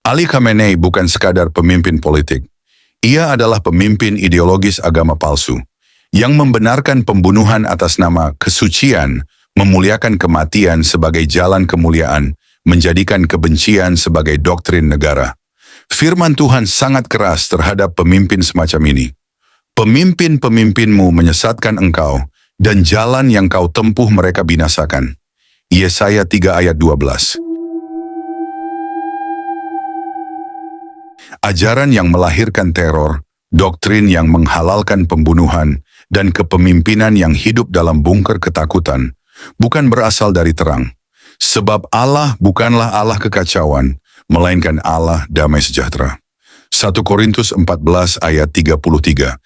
Ali Khamenei bukan sekadar pemimpin politik. Ia adalah pemimpin ideologis agama palsu yang membenarkan pembunuhan atas nama kesucian, memuliakan kematian sebagai jalan kemuliaan, menjadikan kebencian sebagai doktrin negara. Firman Tuhan sangat keras terhadap pemimpin semacam ini. Pemimpin-pemimpinmu menyesatkan engkau, dan jalan yang kau tempuh mereka binasakan. Yesaya 3 ayat 12. Ajaran yang melahirkan teror, doktrin yang menghalalkan pembunuhan, dan kepemimpinan yang hidup dalam bungker ketakutan, bukan berasal dari terang. Sebab Allah bukanlah Allah kekacauan, melainkan Allah damai sejahtera. 1 Korintus 14 ayat 33.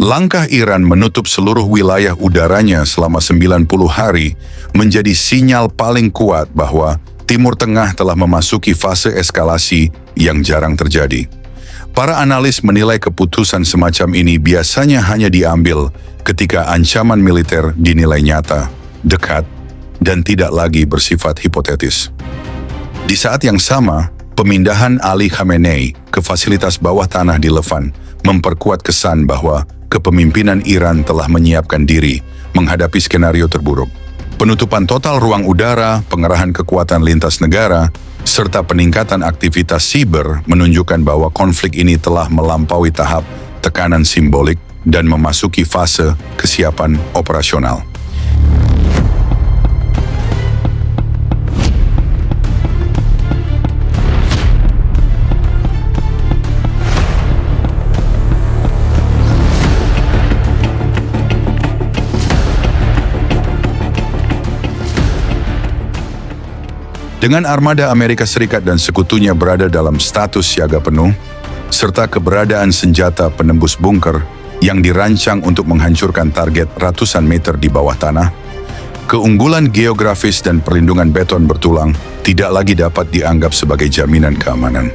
Langkah Iran menutup seluruh wilayah udaranya selama 90 hari menjadi sinyal paling kuat bahwa Timur Tengah telah memasuki fase eskalasi yang jarang terjadi. Para analis menilai keputusan semacam ini biasanya hanya diambil ketika ancaman militer dinilai nyata, dekat, dan tidak lagi bersifat hipotetis. Di saat yang sama, pemindahan Ali Khamenei ke fasilitas bawah tanah di Levan memperkuat kesan bahwa kepemimpinan Iran telah menyiapkan diri menghadapi skenario terburuk. Penutupan total ruang udara, pengerahan kekuatan lintas negara, serta peningkatan aktivitas siber menunjukkan bahwa konflik ini telah melampaui tahap tekanan simbolik dan memasuki fase kesiapan operasional. Dengan armada Amerika Serikat dan sekutunya berada dalam status siaga penuh, serta keberadaan senjata penembus bunker yang dirancang untuk menghancurkan target ratusan meter di bawah tanah, keunggulan geografis dan perlindungan beton bertulang tidak lagi dapat dianggap sebagai jaminan keamanan.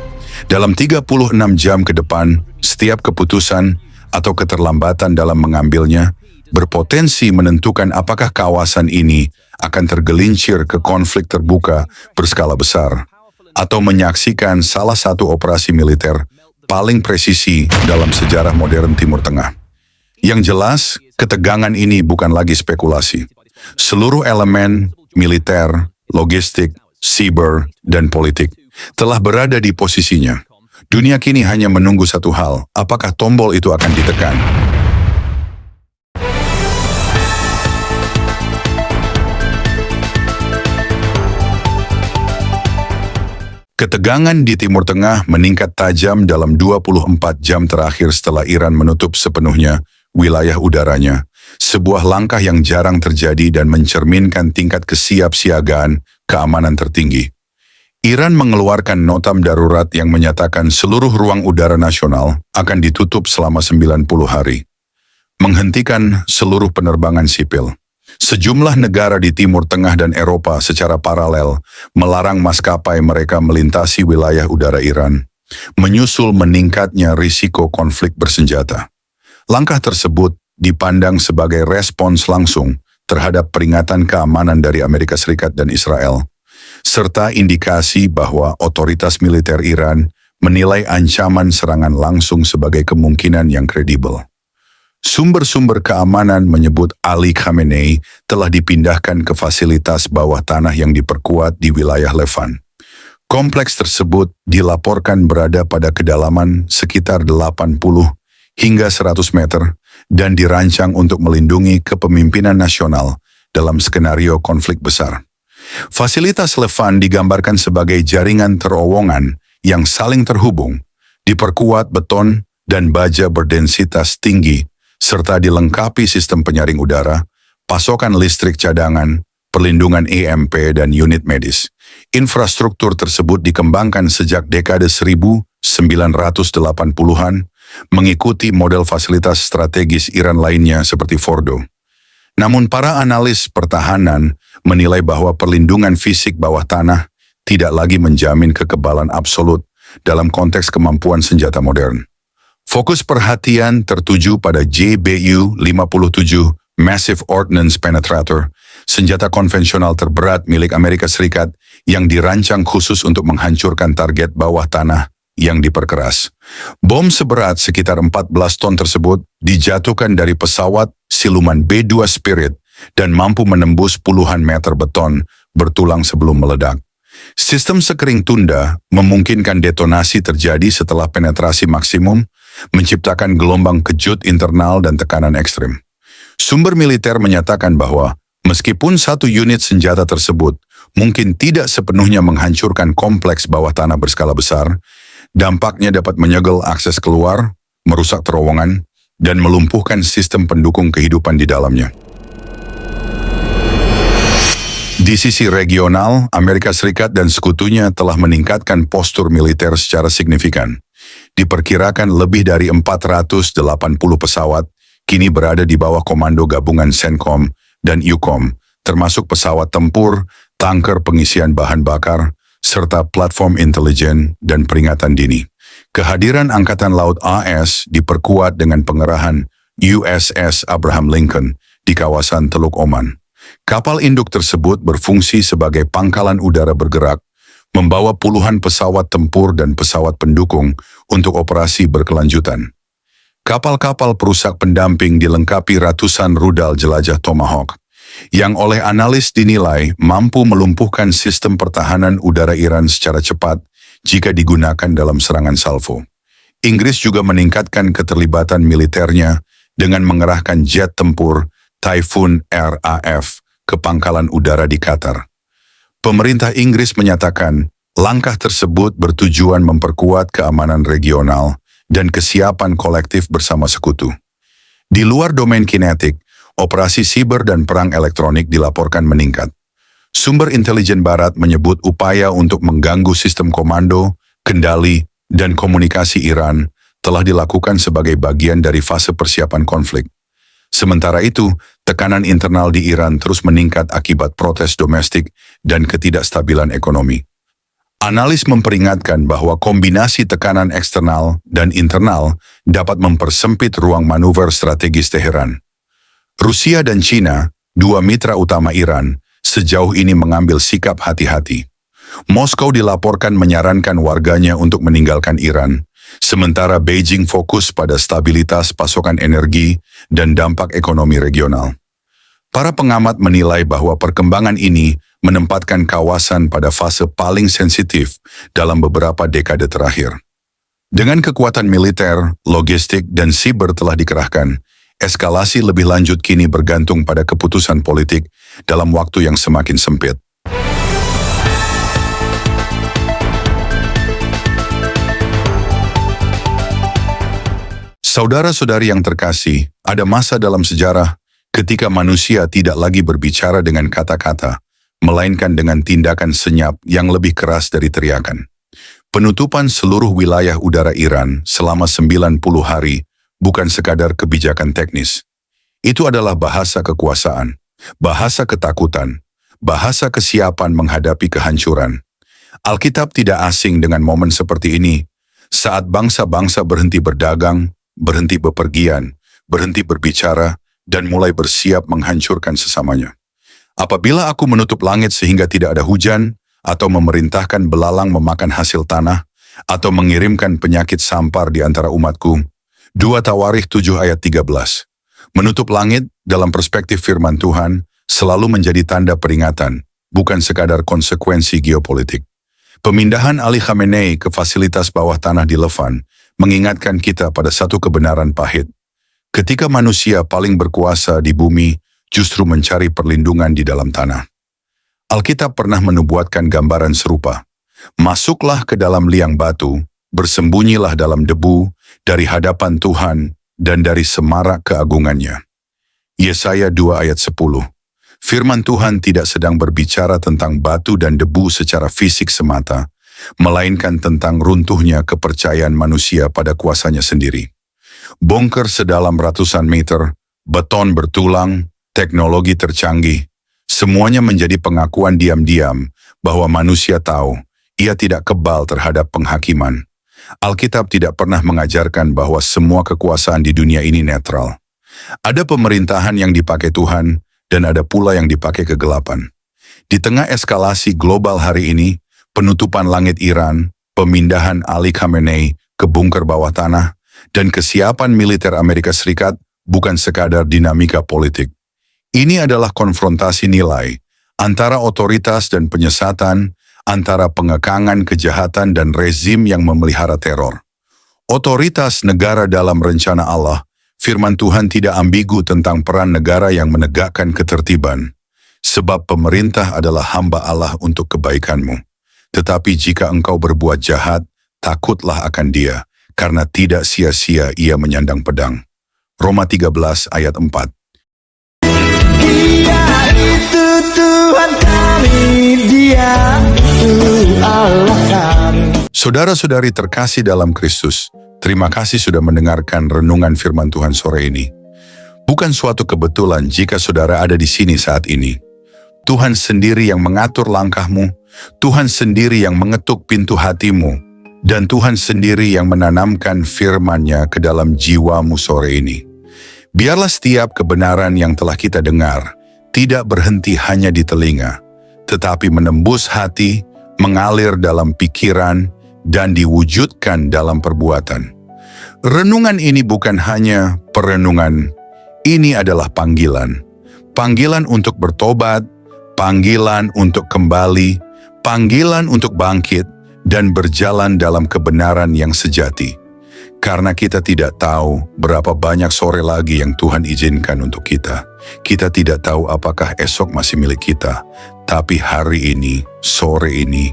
Dalam 36 jam ke depan, setiap keputusan atau keterlambatan dalam mengambilnya berpotensi menentukan apakah kawasan ini akan tergelincir ke konflik terbuka berskala besar atau menyaksikan salah satu operasi militer paling presisi dalam sejarah modern Timur Tengah. Yang jelas, ketegangan ini bukan lagi spekulasi. Seluruh elemen militer, logistik, siber, dan politik telah berada di posisinya. Dunia kini hanya menunggu satu hal, apakah tombol itu akan ditekan. Ketegangan di Timur Tengah meningkat tajam dalam 24 jam terakhir setelah Iran menutup sepenuhnya wilayah udaranya, sebuah langkah yang jarang terjadi dan mencerminkan tingkat kesiapsiagaan keamanan tertinggi. Iran mengeluarkan notam darurat yang menyatakan seluruh ruang udara nasional akan ditutup selama 90 hari, menghentikan seluruh penerbangan sipil. Sejumlah negara di Timur Tengah dan Eropa secara paralel melarang maskapai mereka melintasi wilayah udara Iran, menyusul meningkatnya risiko konflik bersenjata. Langkah tersebut dipandang sebagai respons langsung terhadap peringatan keamanan dari Amerika Serikat dan Israel, serta indikasi bahwa otoritas militer Iran menilai ancaman serangan langsung sebagai kemungkinan yang kredibel. Sumber-sumber keamanan menyebut Ali Khamenei telah dipindahkan ke fasilitas bawah tanah yang diperkuat di wilayah Levan. Kompleks tersebut dilaporkan berada pada kedalaman sekitar 80 hingga 100 meter dan dirancang untuk melindungi kepemimpinan nasional dalam skenario konflik besar. Fasilitas Levan digambarkan sebagai jaringan terowongan yang saling terhubung, diperkuat beton dan baja berdensitas tinggi, serta dilengkapi sistem penyaring udara, pasokan listrik cadangan, perlindungan EMP, dan unit medis. Infrastruktur tersebut dikembangkan sejak dekade 1980-an, mengikuti model fasilitas strategis Iran lainnya seperti Fordo. Namun para analis pertahanan menilai bahwa perlindungan fisik bawah tanah tidak lagi menjamin kekebalan absolut dalam konteks kemampuan senjata modern. Fokus perhatian tertuju pada JBU-57 Massive Ordnance Penetrator, senjata konvensional terberat milik Amerika Serikat yang dirancang khusus untuk menghancurkan target bawah tanah yang diperkeras. Bom seberat sekitar 14 ton tersebut dijatuhkan dari pesawat siluman B-2 Spirit dan mampu menembus puluhan meter beton bertulang sebelum meledak. Sistem sekering tunda memungkinkan detonasi terjadi setelah penetrasi maksimum, menciptakan gelombang kejut internal dan tekanan ekstrim. Sumber militer menyatakan bahwa meskipun satu unit senjata tersebut mungkin tidak sepenuhnya menghancurkan kompleks bawah tanah berskala besar, dampaknya dapat menyegel akses keluar, merusak terowongan, dan melumpuhkan sistem pendukung kehidupan di dalamnya. Di sisi regional, Amerika Serikat dan sekutunya telah meningkatkan postur militer secara signifikan. Diperkirakan lebih dari 480 pesawat kini berada di bawah komando gabungan CENTCOM dan EUCOM, termasuk pesawat tempur, tanker pengisian bahan bakar, serta platform intelijen dan peringatan dini. Kehadiran Angkatan Laut AS diperkuat dengan pengerahan USS Abraham Lincoln di kawasan Teluk Oman. Kapal induk tersebut berfungsi sebagai pangkalan udara bergerak, membawa puluhan pesawat tempur dan pesawat pendukung untuk operasi berkelanjutan. Kapal-kapal perusak pendamping dilengkapi ratusan rudal jelajah Tomahawk, yang oleh analis dinilai mampu melumpuhkan sistem pertahanan udara Iran secara cepat jika digunakan dalam serangan salvo. Inggris juga meningkatkan keterlibatan militernya dengan mengerahkan jet tempur Typhoon RAF ke pangkalan udara di Qatar. Pemerintah Inggris menyatakan langkah tersebut bertujuan memperkuat keamanan regional dan kesiapan kolektif bersama sekutu. Di luar domain kinetik, operasi siber dan perang elektronik dilaporkan meningkat. Sumber intelijen barat menyebut upaya untuk mengganggu sistem komando, kendali, dan komunikasi Iran telah dilakukan sebagai bagian dari fase persiapan konflik. Sementara itu, tekanan internal di Iran terus meningkat akibat protes domestik dan ketidakstabilan ekonomi. Analis memperingatkan bahwa kombinasi tekanan eksternal dan internal dapat mempersempit ruang manuver strategis Teheran. Rusia dan China, dua mitra utama Iran, sejauh ini mengambil sikap hati-hati. Moskow dilaporkan menyarankan warganya untuk meninggalkan Iran, sementara Beijing fokus pada stabilitas pasokan energi dan dampak ekonomi regional. Para pengamat menilai bahwa perkembangan ini menempatkan kawasan pada fase paling sensitif dalam beberapa dekade terakhir. Dengan kekuatan militer, logistik, dan siber telah dikerahkan, eskalasi lebih lanjut kini bergantung pada keputusan politik dalam waktu yang semakin sempit. Saudara-saudari yang terkasih, ada masa dalam sejarah ketika manusia tidak lagi berbicara dengan kata-kata, melainkan dengan tindakan senyap yang lebih keras dari teriakan. Penutupan seluruh wilayah udara Iran selama 90 hari bukan sekadar kebijakan teknis. Itu adalah bahasa kekuasaan, bahasa ketakutan, bahasa kesiapan menghadapi kehancuran. Alkitab tidak asing dengan momen seperti ini, saat bangsa-bangsa berhenti berdagang, berhenti bepergian, berhenti berbicara, dan mulai bersiap menghancurkan sesamanya. Apabila aku menutup langit sehingga tidak ada hujan, atau memerintahkan belalang memakan hasil tanah, atau mengirimkan penyakit sampar di antara umatku. 2 Tawarikh 7 ayat 13. Menutup langit dalam perspektif firman Tuhan selalu menjadi tanda peringatan, bukan sekadar konsekuensi geopolitik. Pemindahan Ali Khamenei ke fasilitas bawah tanah di Levan mengingatkan kita pada satu kebenaran pahit. Ketika manusia paling berkuasa di bumi justru mencari perlindungan di dalam tanah. Alkitab pernah menubuatkan gambaran serupa. Masuklah ke dalam liang batu, bersembunyilah dalam debu, dari hadapan Tuhan, dan dari semarak keagungannya. Yesaya 2 ayat 10. Firman Tuhan tidak sedang berbicara tentang batu dan debu secara fisik semata, melainkan tentang runtuhnya kepercayaan manusia pada kuasanya sendiri. Bongker sedalam ratusan meter, beton bertulang, teknologi tercanggih, semuanya menjadi pengakuan diam-diam bahwa manusia tahu ia tidak kebal terhadap penghakiman. Alkitab tidak pernah mengajarkan bahwa semua kekuasaan di dunia ini netral. Ada pemerintahan yang dipakai Tuhan dan ada pula yang dipakai kegelapan. Di tengah eskalasi global hari ini, penutupan langit Iran, pemindahan Ali Khamenei ke bunker bawah tanah, dan kesiapan militer Amerika Serikat bukan sekadar dinamika politik. Ini adalah konfrontasi nilai antara otoritas dan penyesatan, antara pengekangan kejahatan dan rezim yang memelihara teror. Otoritas negara dalam rencana Allah, firman Tuhan tidak ambigu tentang peran negara yang menegakkan ketertiban. Sebab pemerintah adalah hamba Allah untuk kebaikanmu. Tetapi jika engkau berbuat jahat, takutlah akan dia, karena tidak sia-sia ia menyandang pedang. Roma 13 ayat 4. Dia itu Tuhan kami, Dia itu Allah kami. Saudara-saudari terkasih dalam Kristus, terima kasih sudah mendengarkan renungan firman Tuhan sore ini. Bukan suatu kebetulan jika saudara ada di sini saat ini. Tuhan sendiri yang mengatur langkahmu, Tuhan sendiri yang mengetuk pintu hatimu, dan Tuhan sendiri yang menanamkan firman-Nya ke dalam jiwamu sore ini. Biarlah setiap kebenaran yang telah kita dengar tidak berhenti hanya di telinga, tetapi menembus hati, mengalir dalam pikiran, dan diwujudkan dalam perbuatan. Renungan ini bukan hanya perenungan, ini adalah panggilan. Panggilan untuk bertobat, panggilan untuk kembali, panggilan untuk bangkit, dan berjalan dalam kebenaran yang sejati. Karena kita tidak tahu berapa banyak sore lagi yang Tuhan izinkan untuk kita. Kita tidak tahu apakah esok masih milik kita. Tapi hari ini, sore ini,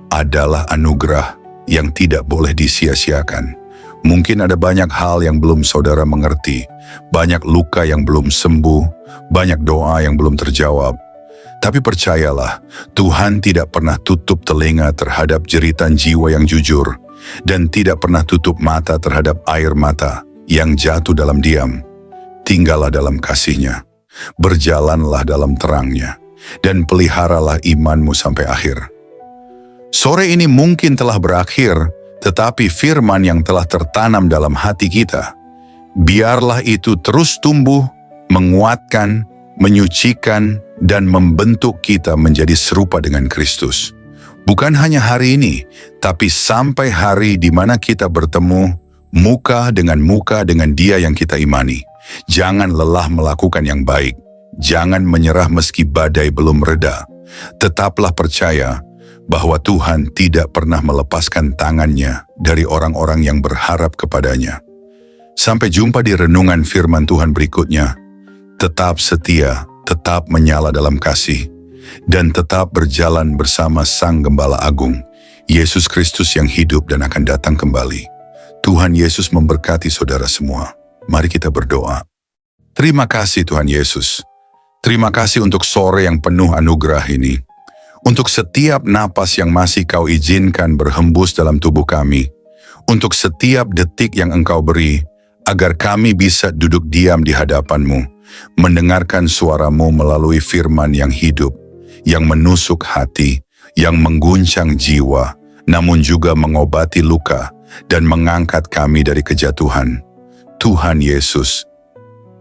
adalah anugerah yang tidak boleh disia-siakan. Mungkin ada banyak hal yang belum saudara mengerti, banyak luka yang belum sembuh, banyak doa yang belum terjawab. Tapi percayalah, Tuhan tidak pernah tutup telinga terhadap jeritan jiwa yang jujur, dan tidak pernah tutup mata terhadap air mata yang jatuh dalam diam. Tinggallah dalam kasih-Nya, berjalanlah dalam terang-Nya, dan peliharalah imanmu sampai akhir. Sore ini mungkin telah berakhir, tetapi firman yang telah tertanam dalam hati kita, biarlah itu terus tumbuh, menguatkan, menyucikan, dan membentuk kita menjadi serupa dengan Kristus. Bukan hanya hari ini, tapi sampai hari di mana kita bertemu muka dengan Dia yang kita imani. Jangan lelah melakukan yang baik. Jangan menyerah meski badai belum reda. Tetaplah percaya bahwa Tuhan tidak pernah melepaskan tangan-Nya dari orang-orang yang berharap kepadanya. Sampai jumpa di renungan firman Tuhan berikutnya. Tetap setia, tetap menyala dalam kasih, dan tetap berjalan bersama Sang Gembala Agung, Yesus Kristus yang hidup dan akan datang kembali. Tuhan Yesus memberkati saudara semua. Mari kita berdoa. Terima kasih Tuhan Yesus. Terima kasih untuk sore yang penuh anugerah ini. Untuk setiap napas yang masih Kau izinkan berhembus dalam tubuh kami. Untuk setiap detik yang Engkau beri, agar kami bisa duduk diam di hadapan-Mu, mendengarkan suara-Mu melalui firman yang hidup, yang menusuk hati, yang mengguncang jiwa, namun juga mengobati luka dan mengangkat kami dari kejatuhan. Tuhan Yesus,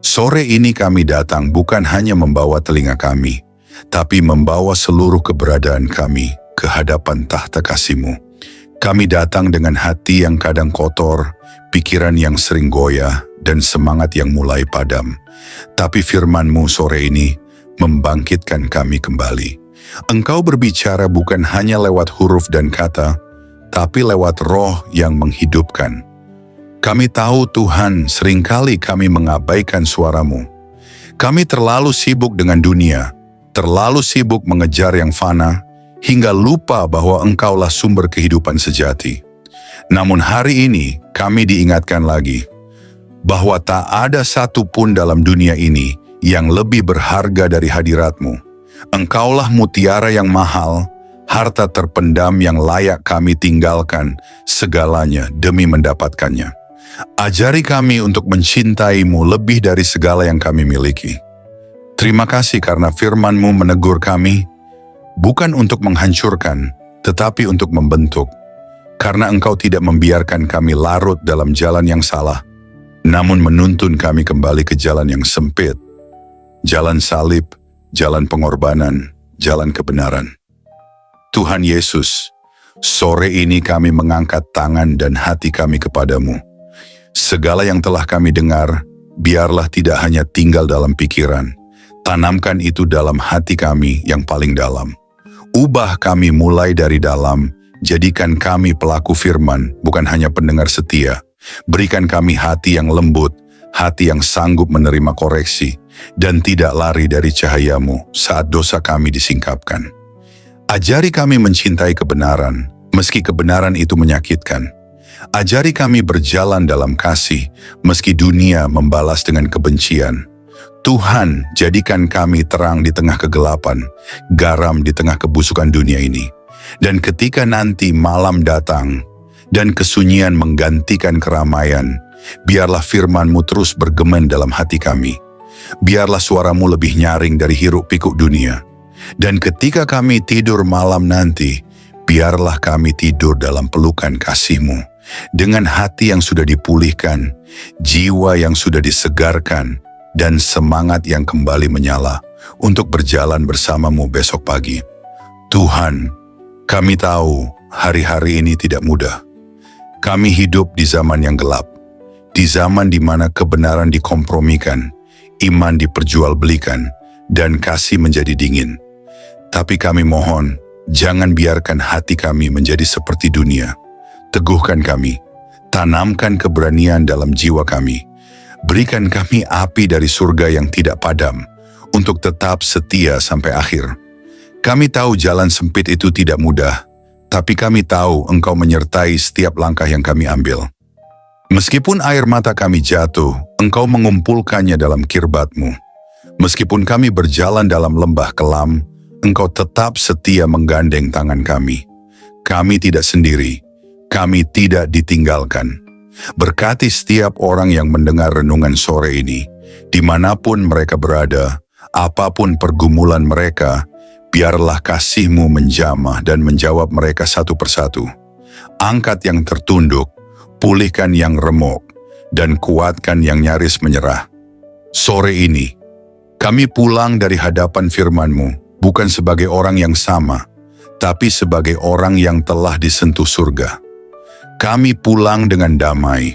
sore ini kami datang bukan hanya membawa telinga kami, tapi membawa seluruh keberadaan kami ke hadapan tahta kasih-Mu. Kami datang dengan hati yang kadang kotor, pikiran yang sering goyah, dan semangat yang mulai padam. Tapi firman-Mu sore ini membangkitkan kami kembali. Engkau berbicara bukan hanya lewat huruf dan kata, tapi lewat roh yang menghidupkan. Kami tahu Tuhan, seringkali kami mengabaikan suara-Mu. Kami terlalu sibuk dengan dunia, terlalu sibuk mengejar yang fana, hingga lupa bahwa Engkaulah sumber kehidupan sejati. Namun hari ini kami diingatkan lagi, bahwa tak ada satu pun dalam dunia ini yang lebih berharga dari hadirat-Mu. Engkaulah mutiara yang mahal, harta terpendam yang layak kami tinggalkan segalanya demi mendapatkannya. Ajari kami untuk mencintai-Mu lebih dari segala yang kami miliki. Terima kasih karena firman-Mu menegur kami, bukan untuk menghancurkan, tetapi untuk membentuk. Karena Engkau tidak membiarkan kami larut dalam jalan yang salah, namun menuntun kami kembali ke jalan yang sempit, jalan salib, jalan pengorbanan, jalan kebenaran. Tuhan Yesus, sore ini kami mengangkat tangan dan hati kami kepadamu. Segala yang telah kami dengar, biarlah tidak hanya tinggal dalam pikiran. Tanamkan itu dalam hati kami yang paling dalam. Ubah kami mulai dari dalam, jadikan kami pelaku firman, bukan hanya pendengar setia. Berikan kami hati yang lembut, hati yang sanggup menerima koreksi, dan tidak lari dari cahaya-Mu saat dosa kami disingkapkan. Ajari kami mencintai kebenaran, meski kebenaran itu menyakitkan. Ajari kami berjalan dalam kasih, meski dunia membalas dengan kebencian. Tuhan, jadikan kami terang di tengah kegelapan, garam di tengah kebusukan dunia ini. Dan ketika nanti malam datang, dan kesunyian menggantikan keramaian, biarlah firman-Mu terus bergema dalam hati kami. Biarlah suara-Mu lebih nyaring dari hiruk-pikuk dunia. Dan ketika kami tidur malam nanti, biarlah kami tidur dalam pelukan kasih-Mu. Dengan hati yang sudah dipulihkan, jiwa yang sudah disegarkan, dan semangat yang kembali menyala untuk berjalan bersama-Mu besok pagi. Tuhan, kami tahu hari-hari ini tidak mudah. Kami hidup di zaman yang gelap, di zaman di mana kebenaran dikompromikan, iman diperjualbelikan, dan kasih menjadi dingin. Tapi kami mohon, jangan biarkan hati kami menjadi seperti dunia. Teguhkan kami, tanamkan keberanian dalam jiwa kami. Berikan kami api dari surga yang tidak padam, untuk tetap setia sampai akhir. Kami tahu jalan sempit itu tidak mudah, tapi kami tahu Engkau menyertai setiap langkah yang kami ambil. Meskipun air mata kami jatuh, Engkau mengumpulkannya dalam kirbat-Mu. Meskipun kami berjalan dalam lembah kelam, Engkau tetap setia menggandeng tangan kami. Kami tidak sendiri, kami tidak ditinggalkan. Berkati setiap orang yang mendengar renungan sore ini, dimanapun mereka berada, apapun pergumulan mereka, biarlah kasih-Mu menjamah dan menjawab mereka satu persatu. Angkat yang tertunduk, pulihkan yang remuk, dan kuatkan yang nyaris menyerah. Sore ini, kami pulang dari hadapan firman-Mu, bukan sebagai orang yang sama, tapi sebagai orang yang telah disentuh surga. Kami pulang dengan damai,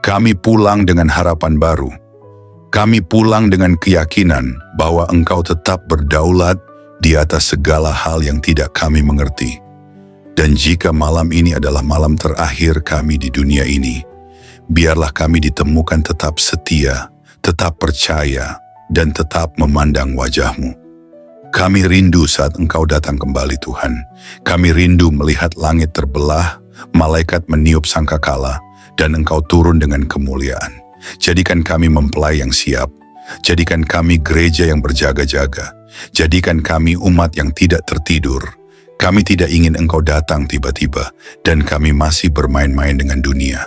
kami pulang dengan harapan baru, kami pulang dengan keyakinan bahwa Engkau tetap berdaulat di atas segala hal yang tidak kami mengerti. Dan jika malam ini adalah malam terakhir kami di dunia ini, biarlah kami ditemukan tetap setia, tetap percaya, dan tetap memandang wajah-Mu. Kami rindu saat Engkau datang kembali, Tuhan. Kami rindu melihat langit terbelah, malaikat meniup sangkakala, dan Engkau turun dengan kemuliaan. Jadikan kami mempelai yang siap. Jadikan kami gereja yang berjaga-jaga. Jadikan kami umat yang tidak tertidur. Kami tidak ingin Engkau datang tiba-tiba, dan kami masih bermain-main dengan dunia.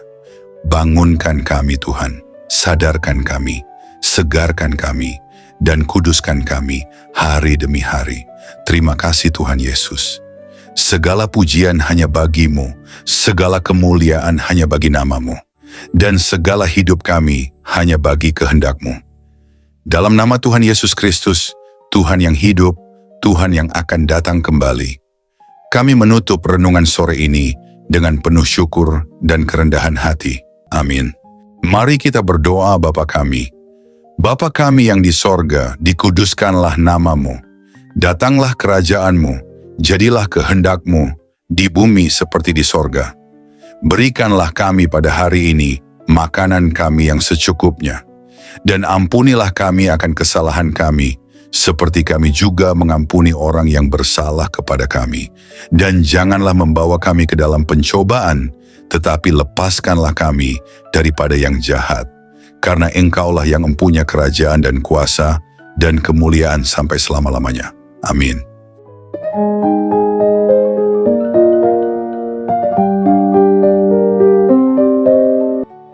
Bangunkan kami, Tuhan. Sadarkan kami, segarkan kami, dan kuduskan kami hari demi hari. Terima kasih Tuhan Yesus. Segala pujian hanya bagi-Mu, segala kemuliaan hanya bagi nama-Mu, dan segala hidup kami hanya bagi kehendak-Mu. Dalam nama Tuhan Yesus Kristus, Tuhan yang hidup, Tuhan yang akan datang kembali, kami menutup renungan sore ini dengan penuh syukur dan kerendahan hati. Amin. Mari kita berdoa. Bapa kami. Bapa kami yang di sorga, dikuduskanlah nama-Mu. Datanglah kerajaan-Mu, jadilah kehendak-Mu di bumi seperti di sorga. Berikanlah kami pada hari ini makanan kami yang secukupnya. Dan ampunilah kami akan kesalahan kami, seperti kami juga mengampuni orang yang bersalah kepada kami. Dan janganlah membawa kami ke dalam pencobaan, tetapi lepaskanlah kami daripada yang jahat. Karena Engkaulah yang mempunyai kerajaan dan kuasa dan kemuliaan sampai selama-lamanya. Amin.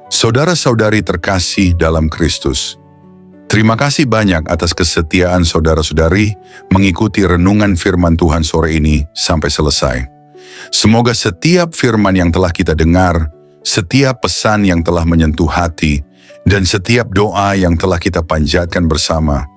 Saudara-saudari terkasih dalam Kristus, terima kasih banyak atas kesetiaan saudara-saudari mengikuti renungan firman Tuhan sore ini sampai selesai. Semoga setiap firman yang telah kita dengar, setiap pesan yang telah menyentuh hati, dan setiap doa yang telah kita panjatkan bersama,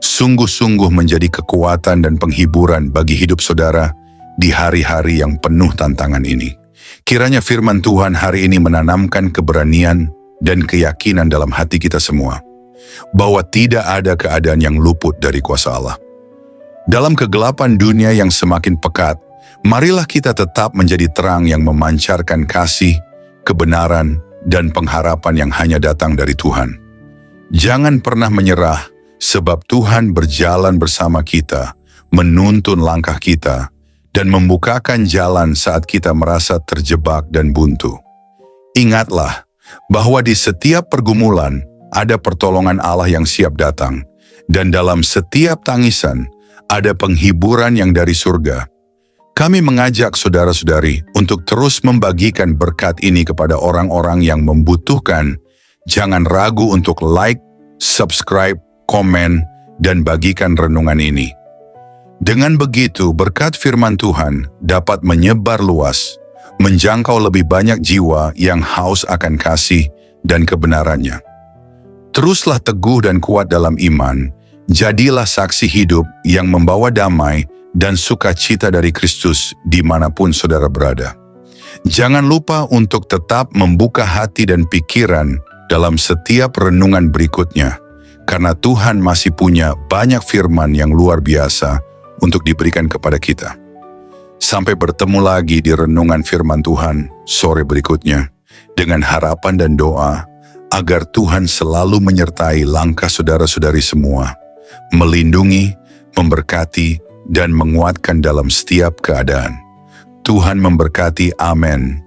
sungguh-sungguh menjadi kekuatan dan penghiburan bagi hidup saudara di hari-hari yang penuh tantangan ini. Kiranya firman Tuhan hari ini menanamkan keberanian dan keyakinan dalam hati kita semua, bahwa tidak ada keadaan yang luput dari kuasa Allah. Dalam kegelapan dunia yang semakin pekat, marilah kita tetap menjadi terang yang memancarkan kasih, kebenaran, dan pengharapan yang hanya datang dari Tuhan. Jangan pernah menyerah, sebab Tuhan berjalan bersama kita, menuntun langkah kita, dan membukakan jalan saat kita merasa terjebak dan buntu. Ingatlah bahwa di setiap pergumulan ada pertolongan Allah yang siap datang, dan dalam setiap tangisan ada penghiburan yang dari surga. Kami mengajak saudara-saudari untuk terus membagikan berkat ini kepada orang-orang yang membutuhkan. Jangan ragu untuk like, subscribe, komen, dan bagikan renungan ini. Dengan begitu, berkat firman Tuhan dapat menyebar luas, menjangkau lebih banyak jiwa yang haus akan kasih dan kebenarannya. Teruslah teguh dan kuat dalam iman, jadilah saksi hidup yang membawa damai dan sukacita dari Kristus dimanapun saudara berada. Jangan lupa untuk tetap membuka hati dan pikiran dalam setiap renungan berikutnya, karena Tuhan masih punya banyak firman yang luar biasa untuk diberikan kepada kita. Sampai bertemu lagi di renungan firman Tuhan sore berikutnya, dengan harapan dan doa agar Tuhan selalu menyertai langkah saudara-saudari semua, melindungi, memberkati, dan menguatkan dalam setiap keadaan. Tuhan memberkati, amin.